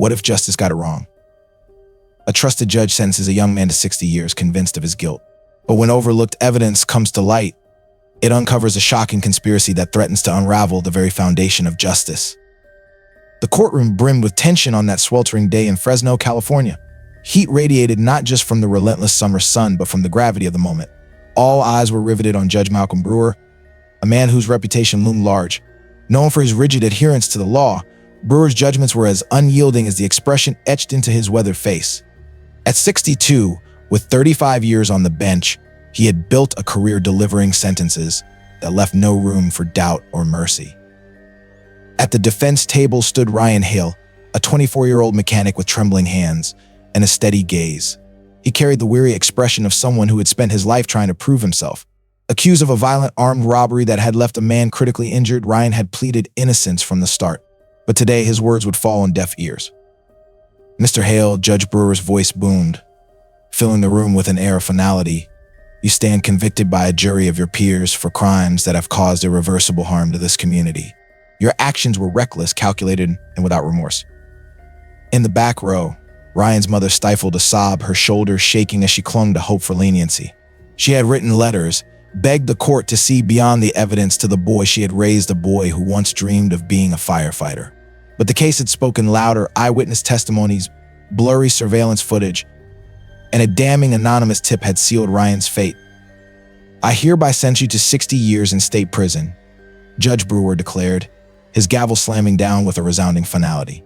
What if justice got it wrong? A trusted judge sentences a young man to 60 years, convinced of his guilt. But when overlooked evidence comes to light, it uncovers a shocking conspiracy that threatens to unravel the very foundation of justice. The courtroom brimmed with tension on that sweltering day in Fresno, California. Heat radiated not just from the relentless summer sun, but from the gravity of the moment. All eyes were riveted on Judge Malcolm Brewer, a man whose reputation loomed large. Known for his rigid adherence to the law, Brewer's judgments were as unyielding as the expression etched into his weathered face. At 62, with 35 years on the bench, he had built a career delivering sentences that left no room for doubt or mercy. At the defense table stood Ryan Hale, a 24-year-old mechanic with trembling hands and a steady gaze. He carried the weary expression of someone who had spent his life trying to prove himself. Accused of a violent armed robbery that had left a man critically injured, Ryan had pleaded innocence from the start. But today, his words would fall on deaf ears. "Mr. Hale," Judge Brewer's voice boomed, filling the room with an air of finality. "You stand convicted by a jury of your peers for crimes that have caused irreversible harm to this community. Your actions were reckless, calculated, and without remorse." In the back row, Ryan's mother stifled a sob, her shoulders shaking as she clung to hope for leniency. She had written letters, begged the court to see beyond the evidence to the boy she had raised, a boy who once dreamed of being a firefighter. But the case had spoken louder. Eyewitness testimonies, blurry surveillance footage, and a damning anonymous tip had sealed Ryan's fate. "I hereby sentence you to 60 years in state prison," Judge Brewer declared, his gavel slamming down with a resounding finality.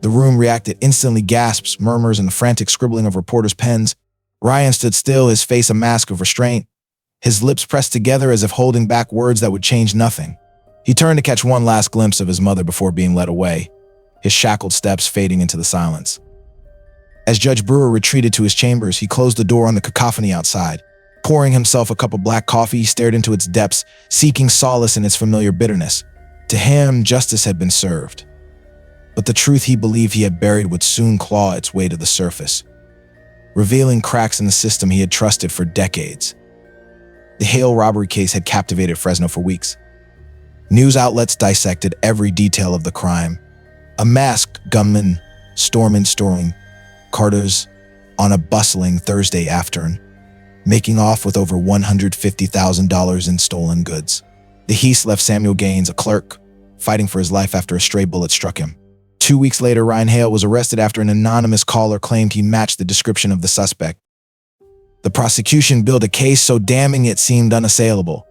The room reacted instantly, gasps, murmurs, and the frantic scribbling of reporters' pens. Ryan stood still, his face a mask of restraint, his lips pressed together as if holding back words that would change nothing. He turned to catch one last glimpse of his mother before being led away, his shackled steps fading into the silence. As Judge Brewer retreated to his chambers, he closed the door on the cacophony outside. Pouring himself a cup of black coffee, he stared into its depths, seeking solace in its familiar bitterness. To him, justice had been served. But the truth he believed he had buried would soon claw its way to the surface, revealing cracks in the system he had trusted for decades. The Hale robbery case had captivated Fresno for weeks. News outlets dissected every detail of the crime. A masked gunman storming Carter's on a bustling Thursday afternoon, making off with over $150,000 in stolen goods. The heist left Samuel Gaines, a clerk, fighting for his life after a stray bullet struck him. 2 weeks later, Ryan Hale was arrested after an anonymous caller claimed he matched the description of the suspect. The prosecution built a case so damning it seemed unassailable.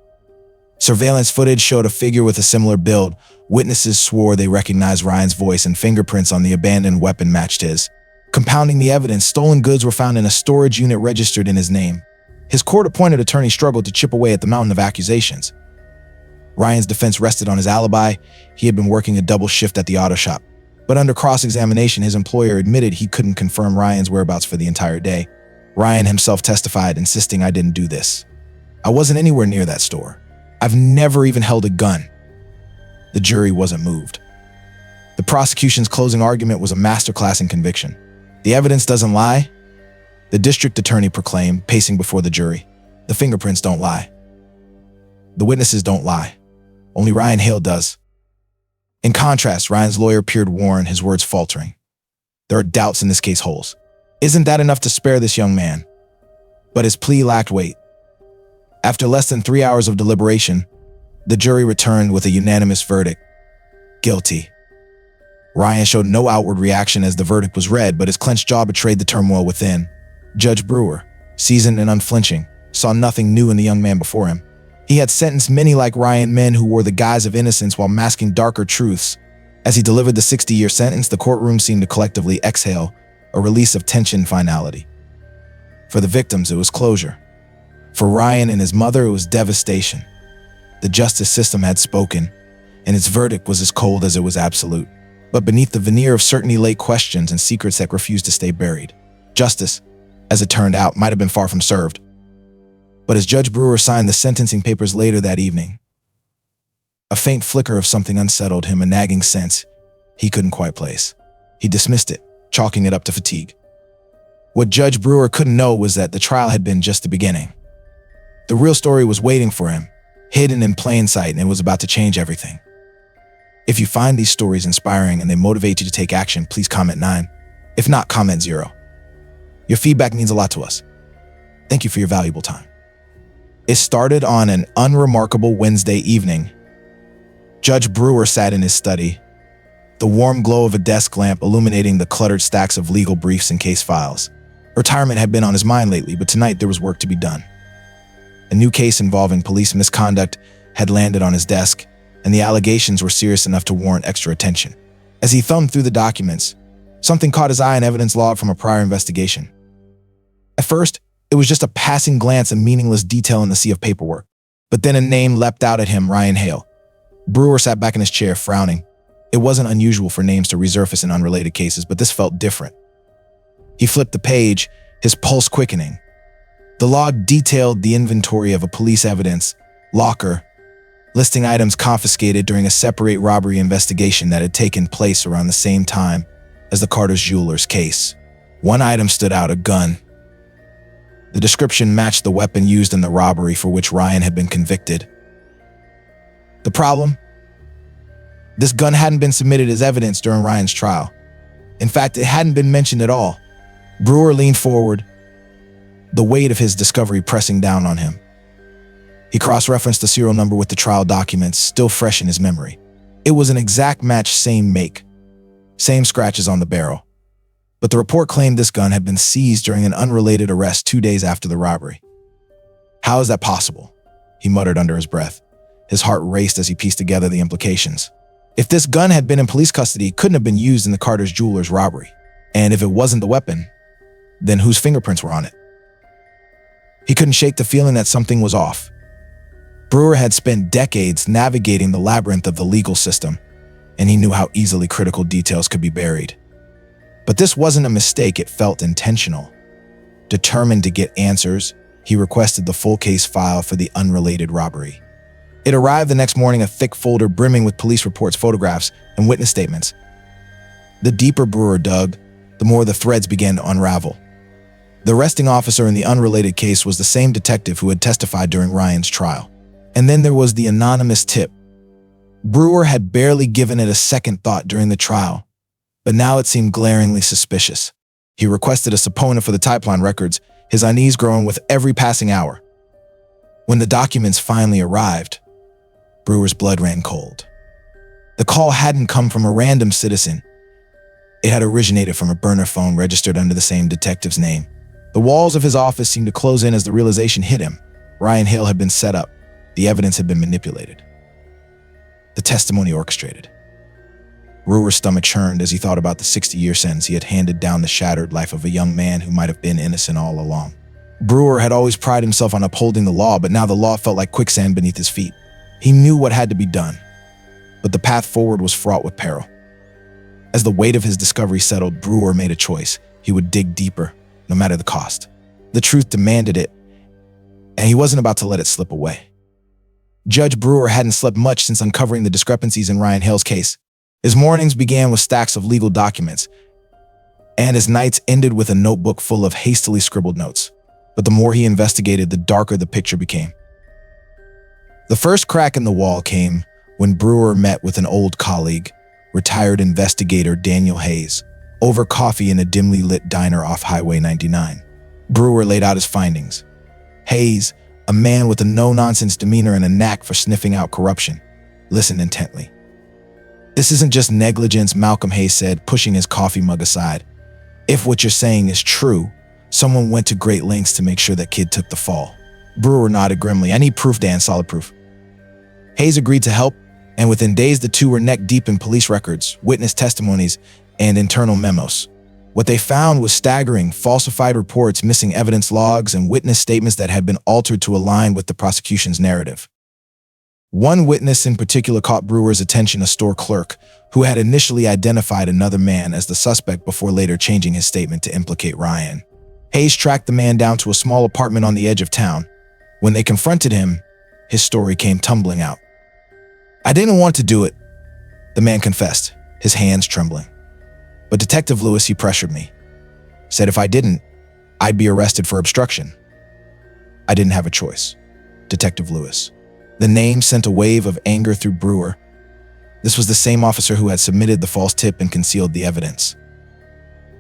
Surveillance footage showed a figure with a similar build. Witnesses swore they recognized Ryan's voice, and fingerprints on the abandoned weapon matched his. Compounding the evidence, stolen goods were found in a storage unit registered in his name. His court-appointed attorney struggled to chip away at the mountain of accusations. Ryan's defense rested on his alibi. He had been working a double shift at the auto shop. But under cross-examination, his employer admitted he couldn't confirm Ryan's whereabouts for the entire day. Ryan himself testified, insisting, "I didn't do this. I wasn't anywhere near that store. I've never even held a gun." The jury wasn't moved. The prosecution's closing argument was a masterclass in conviction. "The evidence doesn't lie," the district attorney proclaimed, pacing before the jury. "The fingerprints don't lie. The witnesses don't lie. Only Ryan Hale does." In contrast, Ryan's lawyer appeared worn, his words faltering. "There are doubts in this case, Holes. Isn't that enough to spare this young man?" But his plea lacked weight. After less than 3 hours of deliberation, the jury returned with a unanimous verdict: guilty. Ryan showed no outward reaction as the verdict was read, but his clenched jaw betrayed the turmoil within. Judge Brewer, seasoned and unflinching, saw nothing new in the young man before him. He had sentenced many like Ryan, men who wore the guise of innocence while masking darker truths. As he delivered the 60-year sentence, the courtroom seemed to collectively exhale, a release of tension and finality. For the victims, it was closure. For Ryan and his mother, it was devastation. The justice system had spoken, and its verdict was as cold as it was absolute. But beneath the veneer of certainty lay questions and secrets that refused to stay buried. Justice, as it turned out, might have been far from served. But as Judge Brewer signed the sentencing papers later that evening, a faint flicker of something unsettled him, a nagging sense he couldn't quite place. He dismissed it, chalking it up to fatigue. What Judge Brewer couldn't know was that the trial had been just the beginning. The real story was waiting for him, hidden in plain sight, and it was about to change everything. If you find these stories inspiring and they motivate you to take action, please comment 9. If not, comment 0. Your feedback means a lot to us. Thank you for your valuable time. It started on an unremarkable Wednesday evening. Judge Brewer sat in his study, the warm glow of a desk lamp illuminating the cluttered stacks of legal briefs and case files. Retirement had been on his mind lately, but tonight there was work to be done. A new case involving police misconduct had landed on his desk, and the allegations were serious enough to warrant extra attention. As he thumbed through the documents, something caught his eye, an evidence log from a prior investigation. At first, it was just a passing glance, a meaningless detail in the sea of paperwork. But then a name leapt out at him, Ryan Hale. Brewer sat back in his chair, frowning. It wasn't unusual for names to resurface in unrelated cases, but this felt different. He flipped the page, his pulse quickening. The log detailed the inventory of a police evidence locker, listing items confiscated during a separate robbery investigation that had taken place around the same time as the Carter's Jewelers case. One item stood out, a gun. The description matched the weapon used in the robbery for which Ryan had been convicted. The problem? This gun hadn't been submitted as evidence during Ryan's trial. In fact, it hadn't been mentioned at all. Brewer leaned forward, the weight of his discovery pressing down on him. He cross-referenced the serial number with the trial documents, still fresh in his memory. It was an exact match, same make, same scratches on the barrel. But the report claimed this gun had been seized during an unrelated arrest 2 days after the robbery. How is that possible? He muttered under his breath. His heart raced as he pieced together the implications. If this gun had been in police custody, it couldn't have been used in the Carter's Jewelers robbery. And if it wasn't the weapon, then whose fingerprints were on it? He couldn't shake the feeling that something was off. Brewer had spent decades navigating the labyrinth of the legal system, and he knew how easily critical details could be buried. But this wasn't a mistake, it felt intentional. Determined to get answers, he requested the full case file for the unrelated robbery. It arrived the next morning, a thick folder brimming with police reports, photographs, and witness statements. The deeper Brewer dug, the more the threads began to unravel. The arresting officer in the unrelated case was the same detective who had testified during Ryan's trial. And then there was the anonymous tip. Brewer had barely given it a second thought during the trial, but now it seemed glaringly suspicious. He requested a subpoena for the pipeline records, his unease growing with every passing hour. When the documents finally arrived, Brewer's blood ran cold. The call hadn't come from a random citizen. It had originated from a burner phone registered under the same detective's name. The walls of his office seemed to close in as the realization hit him. Ryan Hale had been set up. The evidence had been manipulated. The testimony orchestrated. Brewer's stomach churned as he thought about the 60-year sentence he had handed down the shattered life of a young man who might have been innocent all along. Brewer had always prided himself on upholding the law, but now the law felt like quicksand beneath his feet. He knew what had to be done, but the path forward was fraught with peril. As the weight of his discovery settled, Brewer made a choice. He would dig deeper, no matter the cost. The truth demanded it, and he wasn't about to let it slip away. Judge Brewer hadn't slept much since uncovering the discrepancies in Ryan Hale's case. His mornings began with stacks of legal documents, and his nights ended with a notebook full of hastily scribbled notes. But the more he investigated, the darker the picture became. The first crack in the wall came when Brewer met with an old colleague, retired investigator Daniel Hayes, over coffee in a dimly lit diner off Highway 99. Brewer laid out his findings. Hayes, a man with a no-nonsense demeanor and a knack for sniffing out corruption, listened intently. "This isn't just negligence," Malcolm Hayes said, pushing his coffee mug aside. "If what you're saying is true, someone went to great lengths to make sure that kid took the fall." Brewer nodded grimly. "I need proof, Dan, solid proof." Hayes agreed to help, and within days the two were neck-deep in police records, witness testimonies, and internal memos. What they found was staggering: falsified reports, missing evidence logs, and witness statements that had been altered to align with the prosecution's narrative. One witness in particular caught Brewer's attention, a store clerk who had initially identified another man as the suspect before later changing his statement to implicate Ryan. Hayes tracked the man down to a small apartment on the edge of town. When they confronted him, his story came tumbling out. "I didn't want to do it," the man confessed, his hands trembling. "But Detective Lewis, he pressured me. Said if I didn't, I'd be arrested for obstruction. I didn't have a choice." Detective Lewis. The name sent a wave of anger through Brewer. This was the same officer who had submitted the false tip and concealed the evidence.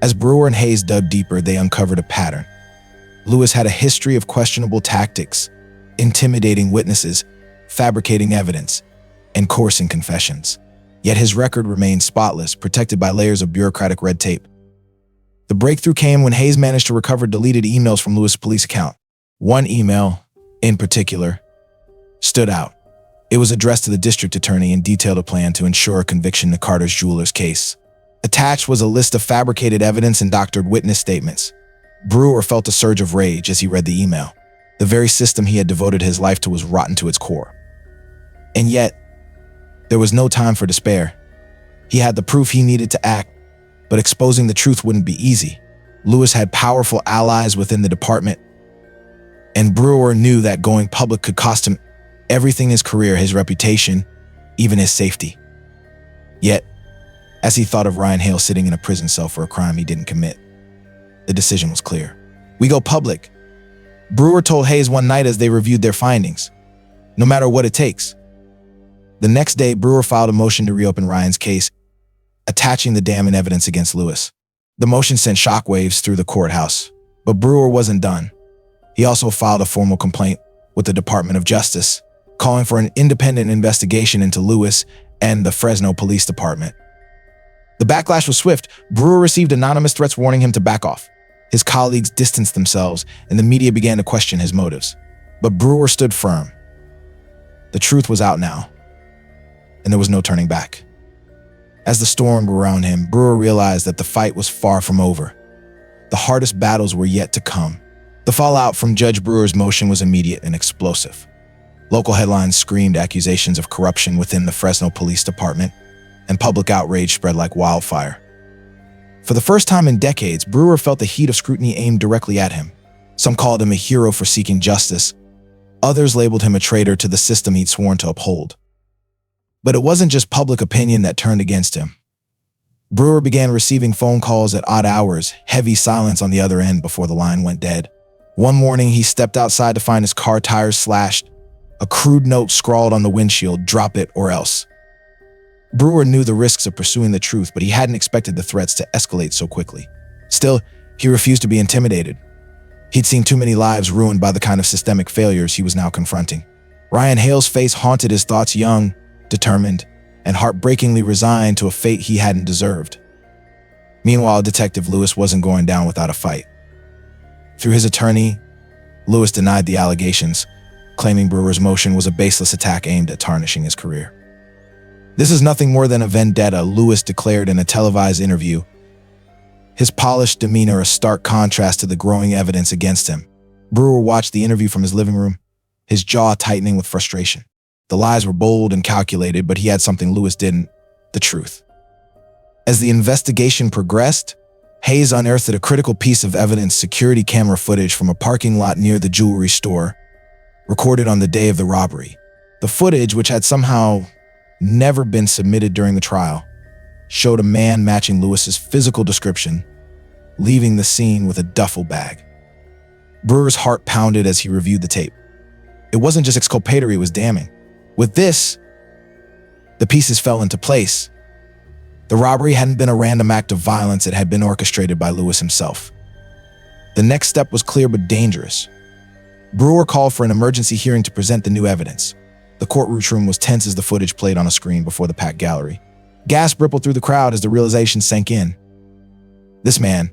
As Brewer and Hayes dug deeper, they uncovered a pattern. Lewis had a history of questionable tactics, intimidating witnesses, fabricating evidence, and coercing confessions. Yet his record remained spotless, protected by layers of bureaucratic red tape. The breakthrough came when Hayes managed to recover deleted emails from Lewis' police account. One email, in particular, stood out. It was addressed to the district attorney and detailed a plan to ensure a conviction in Carter's jeweler's case. Attached was a list of fabricated evidence and doctored witness statements. Brewer felt a surge of rage as he read the email. The very system he had devoted his life to was rotten to its core. And yet, there was no time for despair. He had the proof he needed to act, but exposing the truth wouldn't be easy. Lewis had powerful allies within the department, and Brewer knew that going public could cost him everything: his career, his reputation, even his safety. Yet, as he thought of Ryan Hale sitting in a prison cell for a crime he didn't commit, the decision was clear. "We go public," Brewer told Hayes one night as they reviewed their findings. "No matter what it takes." The next day, Brewer filed a motion to reopen Ryan's case, attaching the damning evidence against Lewis. The motion sent shockwaves through the courthouse, but Brewer wasn't done. He also filed a formal complaint with the Department of Justice, calling for an independent investigation into Lewis and the Fresno Police Department. The backlash was swift. Brewer received anonymous threats warning him to back off. His colleagues distanced themselves, and the media began to question his motives. But Brewer stood firm. The truth was out now, and there was no turning back. As the storm grew around him, Brewer realized that the fight was far from over. The hardest battles were yet to come. The fallout from Judge Brewer's motion was immediate and explosive. Local headlines screamed accusations of corruption within the Fresno Police Department, and public outrage spread like wildfire. For the first time in decades, Brewer felt the heat of scrutiny aimed directly at him. Some called him a hero for seeking justice. Others labeled him a traitor to the system he'd sworn to uphold. But it wasn't just public opinion that turned against him. Brewer began receiving phone calls at odd hours, heavy silence on the other end before the line went dead. One morning, he stepped outside to find his car tires slashed, a crude note scrawled on the windshield, "Drop it or else." Brewer knew the risks of pursuing the truth, but he hadn't expected the threats to escalate so quickly. Still, he refused to be intimidated. He'd seen too many lives ruined by the kind of systemic failures he was now confronting. Ryan Hale's face haunted his thoughts, young, determined, and heartbreakingly resigned to a fate he hadn't deserved. Meanwhile, Detective Lewis wasn't going down without a fight. Through his attorney, Lewis denied the allegations, claiming Brewer's motion was a baseless attack aimed at tarnishing his career. "This is nothing more than a vendetta," Lewis declared in a televised interview, his polished demeanor a stark contrast to the growing evidence against him. Brewer watched the interview from his living room, his jaw tightening with frustration. The lies were bold and calculated, but he had something Lewis didn't: the truth. As the investigation progressed, Hayes unearthed a critical piece of evidence: security camera footage from a parking lot near the jewelry store, recorded on the day of the robbery. The footage, which had somehow never been submitted during the trial, showed a man matching Lewis's physical description, leaving the scene with a duffel bag. Brewer's heart pounded as he reviewed the tape. It wasn't just exculpatory, it was damning. With this, the pieces fell into place. The robbery hadn't been a random act of violence, it had been orchestrated by Lewis himself. The next step was clear but dangerous. Brewer called for an emergency hearing to present the new evidence. The courtroom was tense as the footage played on a screen before the packed gallery. Gasp rippled through the crowd as the realization sank in. "This man,"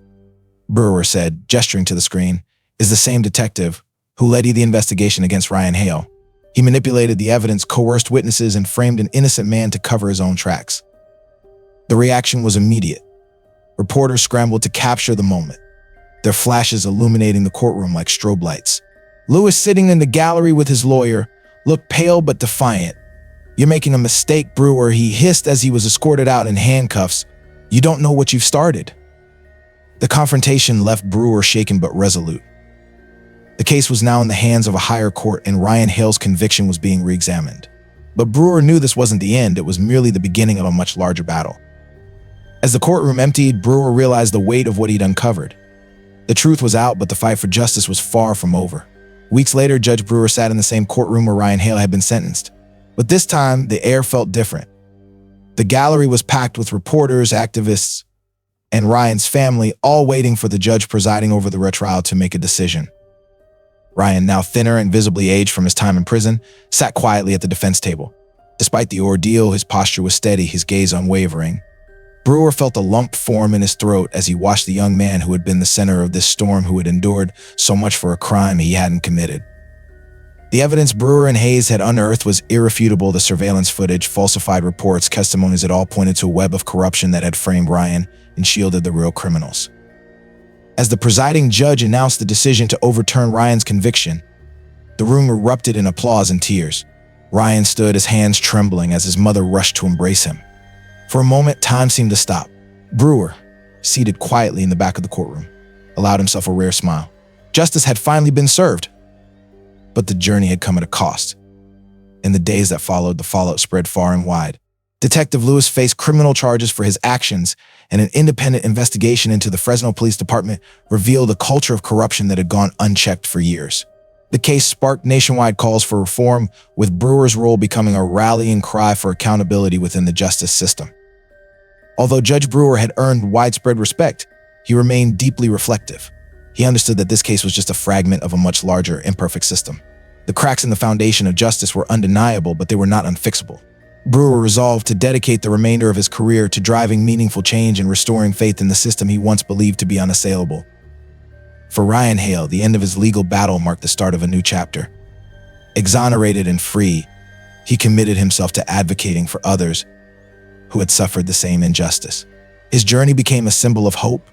Brewer said, gesturing to the screen, "is the same detective who led the investigation against Ryan Hale. He manipulated the evidence, coerced witnesses, and framed an innocent man to cover his own tracks." The reaction was immediate. Reporters scrambled to capture the moment, their flashes illuminating the courtroom like strobe lights. Lewis, sitting in the gallery with his lawyer, looked pale but defiant. "You're making a mistake, Brewer," he hissed as he was escorted out in handcuffs. "You don't know what you've started." The confrontation left Brewer shaken but resolute. The case was now in the hands of a higher court, and Ryan Hale's conviction was being re-examined. But Brewer knew this wasn't the end, it was merely the beginning of a much larger battle. As the courtroom emptied, Brewer realized the weight of what he'd uncovered. The truth was out, but the fight for justice was far from over. Weeks later, Judge Brewer sat in the same courtroom where Ryan Hale had been sentenced. But this time, the air felt different. The gallery was packed with reporters, activists, and Ryan's family, all waiting for the judge presiding over the retrial to make a decision. Ryan, now thinner and visibly aged from his time in prison, sat quietly at the defense table. Despite the ordeal, his posture was steady, his gaze unwavering. Brewer felt a lump form in his throat as he watched the young man who had been the center of this storm, who had endured so much for a crime he hadn't committed. The evidence Brewer and Hayes had unearthed was irrefutable: the surveillance footage, falsified reports, testimonies that all pointed to a web of corruption that had framed Ryan and shielded the real criminals. As the presiding judge announced the decision to overturn Ryan's conviction, the room erupted in applause and tears. Ryan stood, his hands trembling, as his mother rushed to embrace him. For a moment, time seemed to stop. Brewer, seated quietly in the back of the courtroom, allowed himself a rare smile. Justice had finally been served. But the journey had come at a cost. In the days that followed, the fallout spread far and wide. Detective Lewis faced criminal charges for his actions, and an independent investigation into the Fresno Police Department revealed a culture of corruption that had gone unchecked for years. The case sparked nationwide calls for reform, with Brewer's role becoming a rallying cry for accountability within the justice system. Although Judge Brewer had earned widespread respect, he remained deeply reflective. He understood that this case was just a fragment of a much larger, imperfect system. The cracks in the foundation of justice were undeniable, but they were not unfixable. Brewer resolved to dedicate the remainder of his career to driving meaningful change and restoring faith in the system he once believed to be unassailable. For Ryan Hale, the end of his legal battle marked the start of a new chapter. Exonerated and free, he committed himself to advocating for others who had suffered the same injustice. His journey became a symbol of hope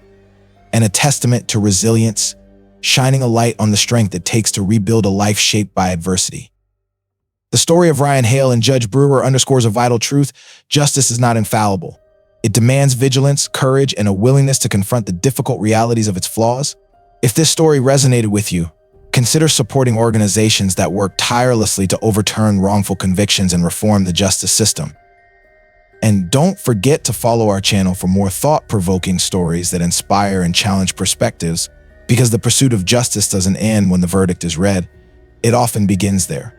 and a testament to resilience, shining a light on the strength it takes to rebuild a life shaped by adversity. The story of Ryan Hale and Judge Brewer underscores a vital truth: justice is not infallible. It demands vigilance, courage, and a willingness to confront the difficult realities of its flaws. If this story resonated with you, consider supporting organizations that work tirelessly to overturn wrongful convictions and reform the justice system. And don't forget to follow our channel for more thought-provoking stories that inspire and challenge perspectives, because the pursuit of justice doesn't end when the verdict is read. It often begins there.